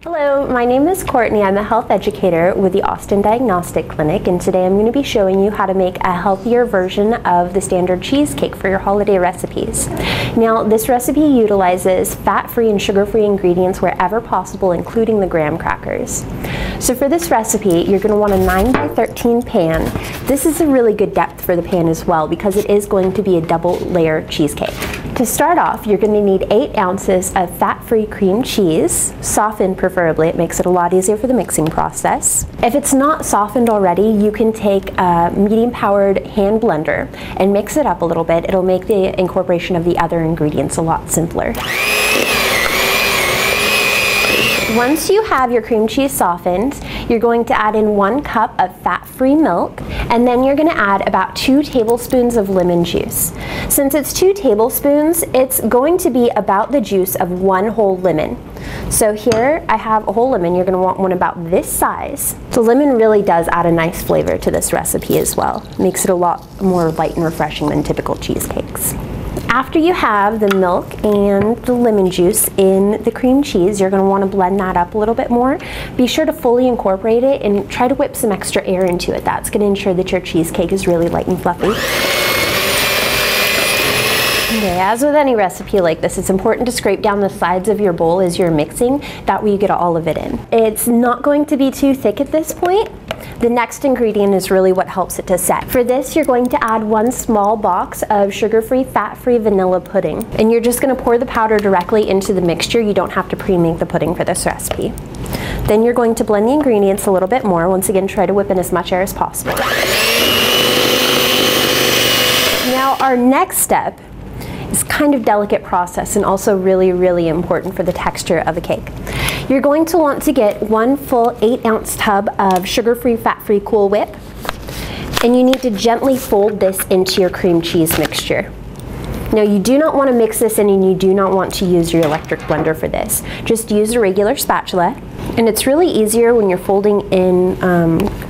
Hello, my name is Courtney. I'm a health educator with the Austin Diagnostic Clinic, and today I'm going to be showing you how to make a healthier version of the standard cheesecake for your holiday recipes. Now, this recipe utilizes fat-free and sugar-free ingredients wherever possible, including the graham crackers. So for this recipe, you're going to want a 9 by 13 pan. This is a really good depth for the pan as well because it is going to be a double layer cheesecake. To start off, you're going to need 8 ounces of fat-free cream cheese, softened preferably. It makes it a lot easier for the mixing process. If it's not softened already, you can take a medium-powered hand blender and mix it up a little bit. It'll make the incorporation of the other ingredients a lot simpler. Once you have your cream cheese softened, you're going to add in 1 cup of fat-free milk, and then you're going to add about 2 tablespoons of lemon juice. Since it's 2 tablespoons, it's going to be about the juice of 1 whole lemon. So here I have a whole lemon. You're going to want one about this size. The lemon really does add a nice flavor to this recipe as well. Makes it a lot more light and refreshing than typical cheesecakes. After you have the milk and the lemon juice in the cream cheese, you're going to want to blend that up a little bit more. Be sure to fully incorporate it and try to whip some extra air into it. That's going to ensure that your cheesecake is really light and fluffy. Okay, as with any recipe like this, it's important to scrape down the sides of your bowl as you're mixing. That way you get all of it in. It's not going to be too thick at this point. The next ingredient is really what helps it to set. For this, you're going to add 1 small box of sugar-free, fat-free vanilla pudding. And you're just going to pour the powder directly into the mixture. You don't have to pre-make the pudding for this recipe. Then you're going to blend the ingredients a little bit more. Once again, try to whip in as much air as possible. Now, our next step is kind of delicate process and also really, really important for the texture of a cake. You're going to want to get 1 full 8-ounce tub of sugar-free, fat-free Cool Whip, and you need to gently fold this into your cream cheese mixture. Now, you do not want to mix this in, and you do not want to use your electric blender for this. Just use a regular spatula, and it's really easier when you're folding in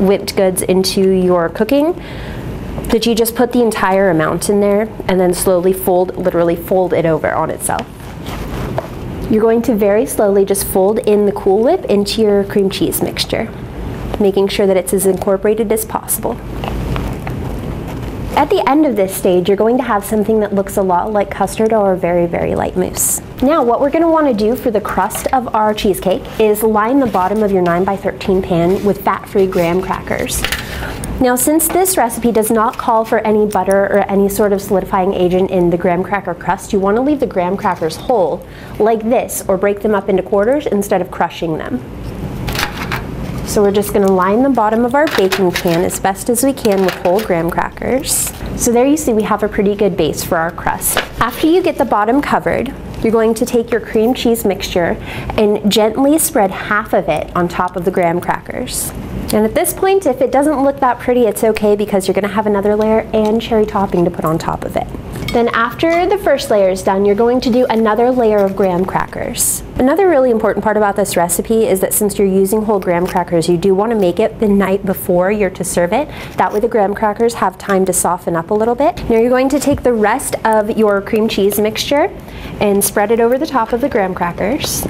whipped goods into your cooking that you just put the entire amount in there and then slowly literally fold it over on itself. You're going to very slowly just fold in the Cool Whip into your cream cheese mixture, making sure that it's as incorporated as possible. At the end of this stage, you're going to have something that looks a lot like custard or a very, very light mousse. Now, what we're going to want to do for the crust of our cheesecake is line the bottom of your 9 by 13 pan with fat-free graham crackers. Now, since this recipe does not call for any butter or any sort of solidifying agent in the graham cracker crust, you want to leave the graham crackers whole, like this, or break them up into quarters instead of crushing them. So we're just going to line the bottom of our baking pan as best as we can with whole graham crackers. So there you see we have a pretty good base for our crust. After you get the bottom covered, you're going to take your cream cheese mixture and gently spread half of it on top of the graham crackers. And at this point, if it doesn't look that pretty, it's okay because you're going to have another layer and cherry topping to put on top of it. Then after the first layer is done, you're going to do another layer of graham crackers. Another really important part about this recipe is that since you're using whole graham crackers, you do want to make it the night before you're to serve it. That way the graham crackers have time to soften up a little bit. Now you're going to take the rest of your cream cheese mixture and spread it over the top of the graham crackers.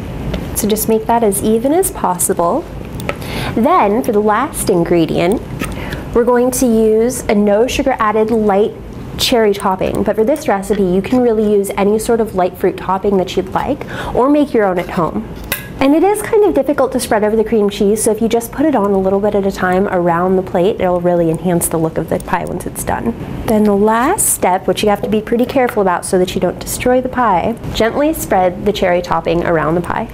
So just make that as even as possible. Then, for the last ingredient, we're going to use a no sugar added light cherry topping. But for this recipe, you can really use any sort of light fruit topping that you'd like, or make your own at home. And it is kind of difficult to spread over the cream cheese, so if you just put it on a little bit at a time around the plate, it'll really enhance the look of the pie once it's done. Then the last step, which you have to be pretty careful about so that you don't destroy the pie, gently spread the cherry topping around the pie.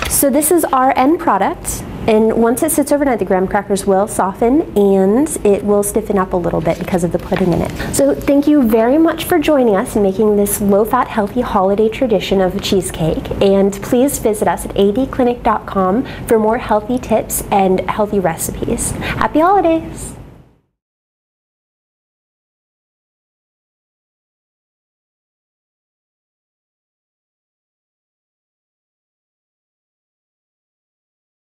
So this is our end product. And once it sits overnight, the graham crackers will soften and it will stiffen up a little bit because of the pudding in it. So thank you very much for joining us in making this low-fat, healthy holiday tradition of a cheesecake. And please visit us at adclinic.com for more healthy tips and healthy recipes. Happy holidays!